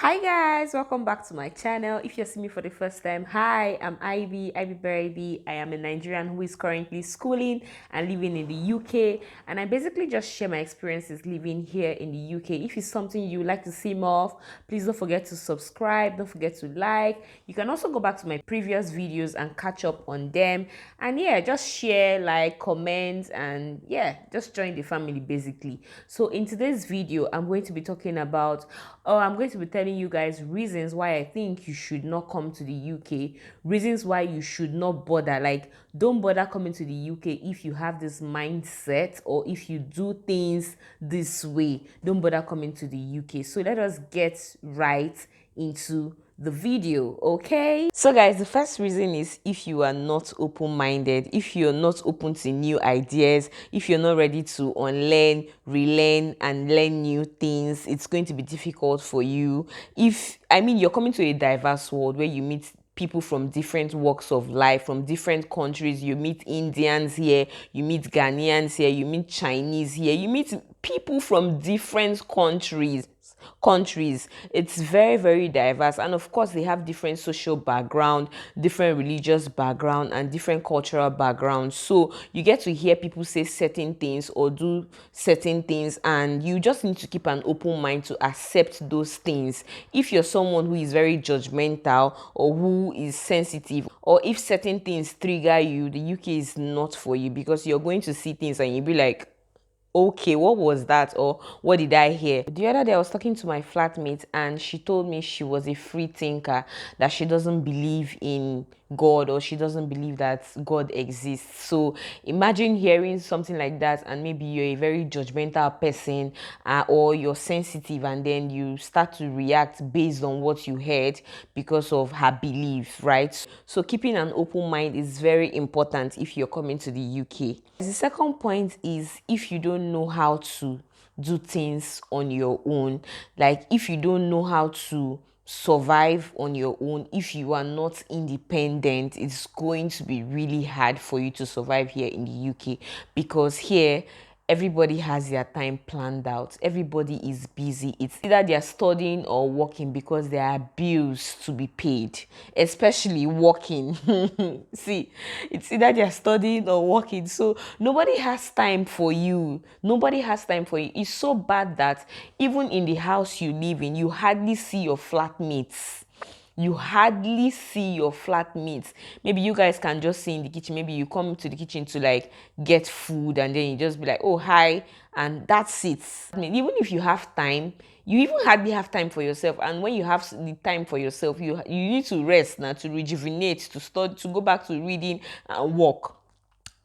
Hi guys, welcome back to my channel. If you're seeing me for the first time, hi, I'm Ivy Berry. I am a Nigerian who is currently schooling and living in the UK, and I basically just share my experiences living here in the UK. If it's something you would like to see more of, please don't forget to subscribe, don't forget to like. You can also go back to my previous videos and catch up on them, and yeah, just share, like, comment, and yeah, just join the family basically. So in today's video, I'm going to be talking about, I'm going to be telling you guys reasons why I think you should not come to the UK, reasons why you should not bother. Like, don't bother coming to the UK if you have this mindset or if you do things this way. Don't bother coming to the UK. So let us get right into the video. Okay, so guys, the first reason is if you are not open-minded, if you're not open to new ideas, if you're not ready to unlearn, relearn and learn new things, it's going to be difficult for you. You're coming to a diverse world where you meet people from different walks of life, from different countries. You meet Indians here, you meet Ghanaians here, you meet Chinese here, you meet people from different countries. It's very, very diverse, and of course they have different social background, different religious background, and different cultural background. So you get to hear people say certain things or do certain things, and you just need to keep an open mind to accept those things. If you're someone who is very judgmental or who is sensitive, or if certain things trigger you, the UK is not for you, because you're going to see things and you'll be like, okay, what was that, or what did I hear? The other day I was talking to my flatmate and she told me she was a free thinker, that she doesn't believe in God, or she doesn't believe that God exists. So imagine hearing something like that, and maybe you're a very judgmental person, or you're sensitive, and then you start to react based on what you heard because of her belief, right? So keeping an open mind is very important if you're coming to the UK. The second point is if you don't know how to do things on your own, like if you don't know how to survive on your own, if you are not independent, it's going to be really hard for you to survive here in the UK, because here everybody has their time planned out. Everybody is busy. It's either they're studying or working, because there are bills to be paid, especially working. See, it's either they're studying or working. So nobody has time for you. Nobody has time for you. It's so bad that even in the house you live in, you hardly see your flatmates. You hardly see your flatmates. Maybe you guys can just see in the kitchen. Maybe you come to the kitchen to like get food, and then you just be like, oh, hi, and that's it. Even if you have time, you even hardly have time for yourself. And when you have the time for yourself, you need to rest now, to rejuvenate, to study, to go back to reading and work.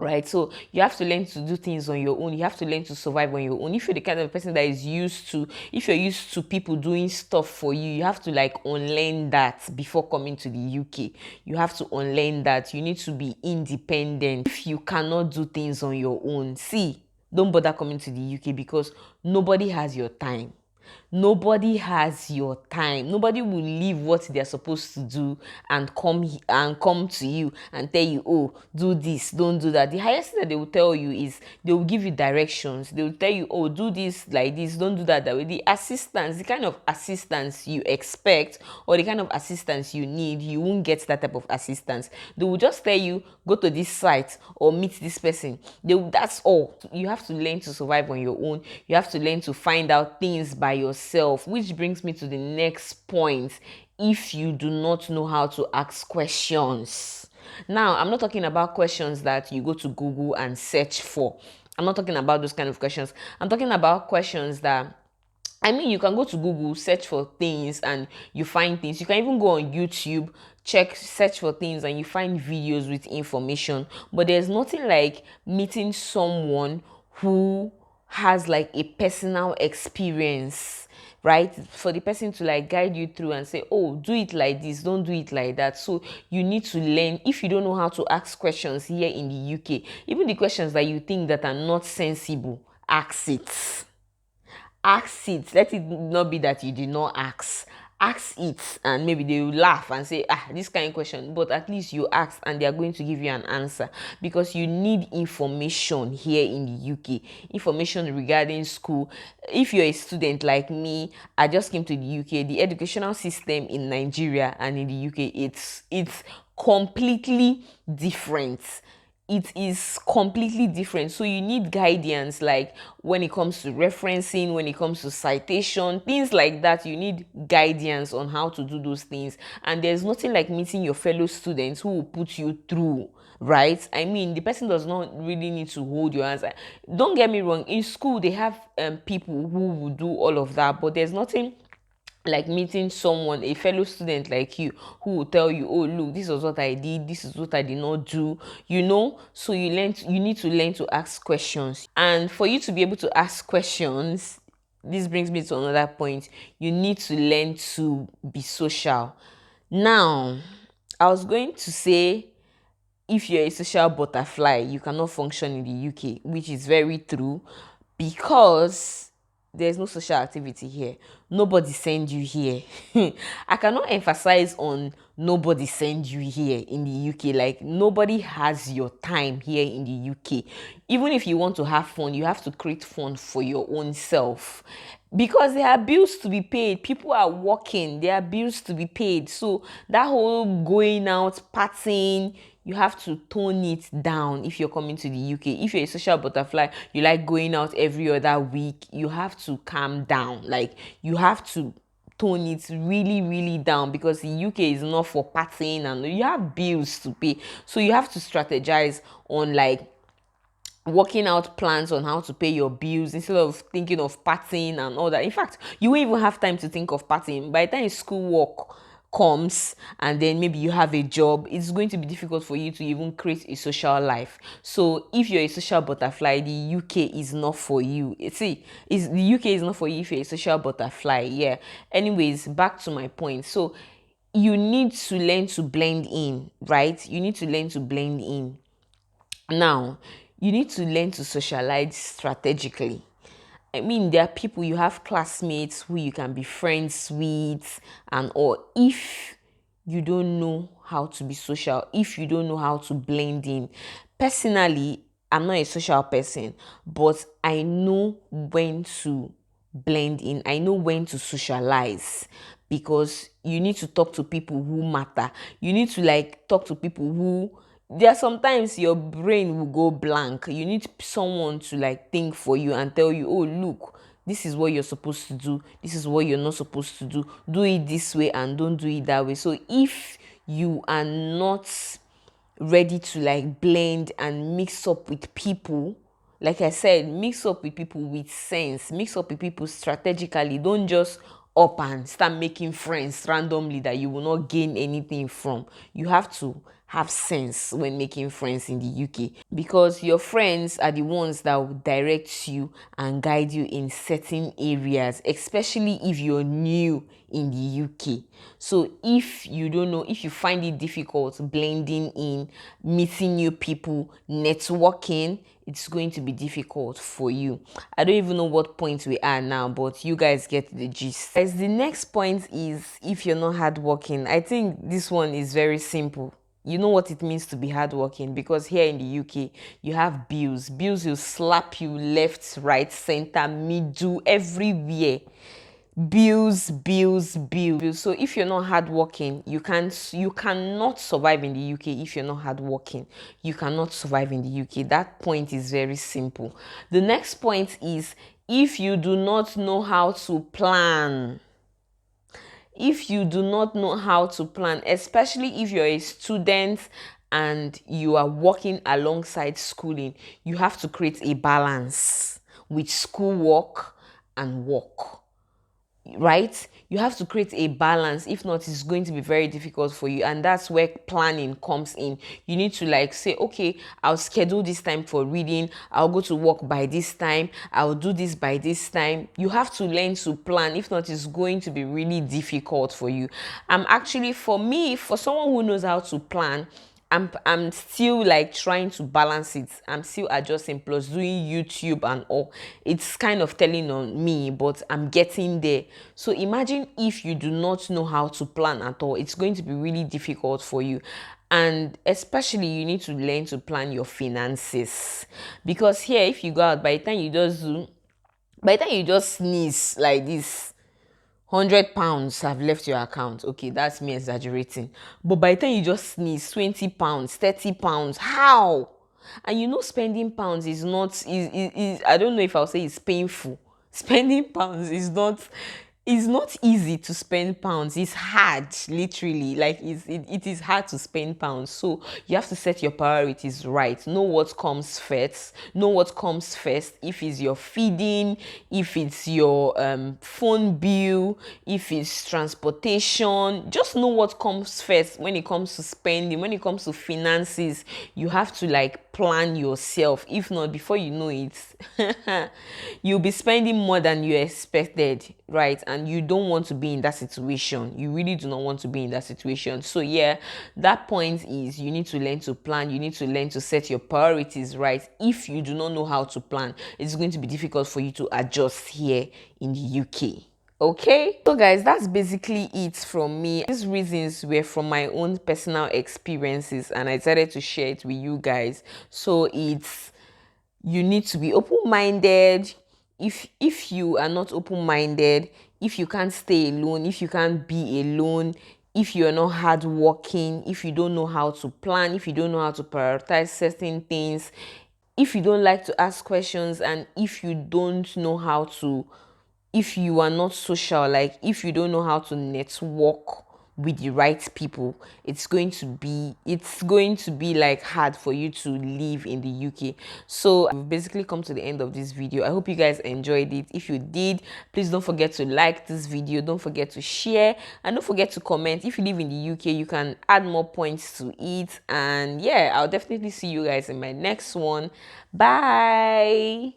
Right, so you have to learn to do things on your own. You have to learn to survive on your own. If you're the kind of person that is used to, if you're used to people doing stuff for you, you have to like unlearn that before coming to the UK. You have to unlearn that. You need to be independent. If you cannot do things on your own, see, don't bother coming to the UK, because nobody has your time. Nobody has your time. Nobody will leave what they're supposed to do and come to you and tell you, oh, do this, don't do that. The highest thing that they will tell you is they will give you directions. They will tell you, oh, do this like this, don't do that way. The assistance, the kind of assistance you expect or the kind of assistance you need, you won't get that type of assistance. They will just tell you, go to this site or meet this person. That's all. You have to learn to survive on your own. You have to learn to find out things by yourself, which brings me to the next point. If you do not know how to ask questions, now I'm not talking about questions that you go to Google and search for. I'm not talking about those kind of questions. I'm talking about questions that, you can go to Google, search for things, and you find things. You can even go on YouTube, search for things, and you find videos with information. But there's nothing like meeting someone who has like a personal experience, right? For the person to like guide you through and say, oh, do it like this, don't do it like that. So you need to learn. If you don't know how to ask questions here in the UK, even the questions that you think that are not sensible, ask it. Let it not be that you did not ask. ask it and maybe they will laugh and say, this kind of question, but at least you asked and they are going to give you an answer, because you need information here in the UK, information regarding school. If you're a student like me, I just came to the UK. The educational system in Nigeria and in the UK, it's completely different. It is completely different, so you need guidance, like when it comes to referencing, when it comes to citation, things like that. You need guidance on how to do those things, and there's nothing like meeting your fellow students who will put you through, right? I mean, the person does not really need to hold your hands. Don't get me wrong, in school they have people who will do all of that, but there's nothing like meeting someone, a fellow student like you, who will tell you, oh look, this is what I did, this is what I did not do, so you need to learn to ask questions. And for you to be able to ask questions, this brings me to another point: you need to learn to be social. Now, I was going to say, if you're a social butterfly, you cannot function in the UK, which is very true, because there's no social activity here. Nobody send you here. I cannot emphasize on nobody send you here in the UK. Like, nobody has your time here in the UK. Even if you want to have fun, you have to create fun for your own self, because there are bills to be paid. People are working, there are bills to be paid. So that whole going out partying, you have to tone it down. If you're coming to the UK, if you're a social butterfly, you like going out every other week, you have to calm down. Like, you have to tone it really, really down, because the UK is not for partying and you have bills to pay. So you have to strategize on, like, working out plans on how to pay your bills instead of thinking of partying and all that. In fact, you won't even have time to think of partying. By the time school work comes and then maybe you have a job, it's going to be difficult for you to even create a social life. So if you're a social butterfly, the UK is not for you. See, the UK is not for you if you're a social butterfly. Yeah. Anyways, back to my point. So you need to learn to blend in, right? You need to learn to blend in. Now, you need to learn to socialize strategically. I mean, there are people, you have classmates who you can be friends with, and or if you don't know how to be social, if you don't know how to blend in. Personally, I'm not a social person, but I know when to blend in. I know when to socialize, because you need to talk to people who matter. You need to, like, talk to people who, there are sometimes your brain will go blank. You need someone to, like, think for you and tell you, oh look, this is what you're supposed to do, this is what you're not supposed to do it this way and don't do it that way. So if you are not ready to, like, blend and mix up with people, like I said, mix up with people with sense, mix up with people strategically. Don't just up and start making friends randomly that you will not gain anything from. You have to have sense when making friends in the UK, because your friends are the ones that will direct you and guide you in certain areas, especially if you're new in the UK. So if you don't know, if you find it difficult blending in, meeting new people, networking, it's going to be difficult for you. I don't even know what point we are now, but you guys get the gist. As the next point is, if you're not hardworking, I think this one is very simple. You know what it means to be hardworking, because here in the UK, you have bills. Bills will slap you left, right, center, middle, everywhere. Bills. So if you're not hardworking, you cannot survive in the UK. If you're not hardworking, you cannot survive in the UK. That point is very simple. The next point is, if you do not know how to plan, if you do not know how to plan, especially if you're a student and you are working alongside schooling, you have to create a balance with schoolwork and work, right? You have to create a balance. If not, it's going to be very difficult for you, and that's where planning comes in. You need to, like, say, okay, I'll schedule this time for reading, I'll go to work by this time, I'll do this by this time. You have to learn to plan. If not, it's going to be really difficult for you. Actually, for me, for someone who knows how to plan, I'm still like trying to balance it. I'm still adjusting, plus doing YouTube and all. It's kind of telling on me, but I'm getting there. So imagine if you do not know how to plan at all. It's going to be really difficult for you. And especially you need to learn to plan your finances, because here, if you go out, by the time you just sneeze like this, £100 have left your account. Okay, that's me exaggerating. But by the time you just sneeze, £20, £30, how? And you know, spending pounds is not is I don't know if I'll say it's painful. Spending pounds is not easy to spend pounds. It's hard, literally. Like it is hard to spend pounds. So you have to set your priorities right. Know what comes first. Know what comes first. If it's your feeding, if it's your phone bill, if it's transportation, just know what comes first when it comes to spending. When it comes to finances, you have to like plan yourself. If not, before you know it, you'll be spending more than you expected, right? And you don't want to be in that situation. You really do not want to be in that situation. So yeah, that point is you need to learn to plan. You need to learn to set your priorities right. If you do not know how to plan, it's going to be difficult for you to adjust here in the UK. Okay, so guys, that's basically it from me. These reasons were from my own personal experiences, and I decided to share it with you guys. So it's, you need to be open-minded. If you are not open-minded, if you can't stay alone, if you can't be alone, if you're not hardworking, if you don't know how to plan, if you don't know how to prioritize certain things, if you don't like to ask questions, and if you don't know how to, if you are not social, like if you don't know how to network with the right people, it's going to be like hard for you to live in the UK. So I've basically come to the end of this video. I hope you guys enjoyed it. If you did, please don't forget to like this video, don't forget to share, and don't forget to comment. If you live in the UK, you can add more points to it. And yeah, I'll definitely see you guys in my next one. Bye.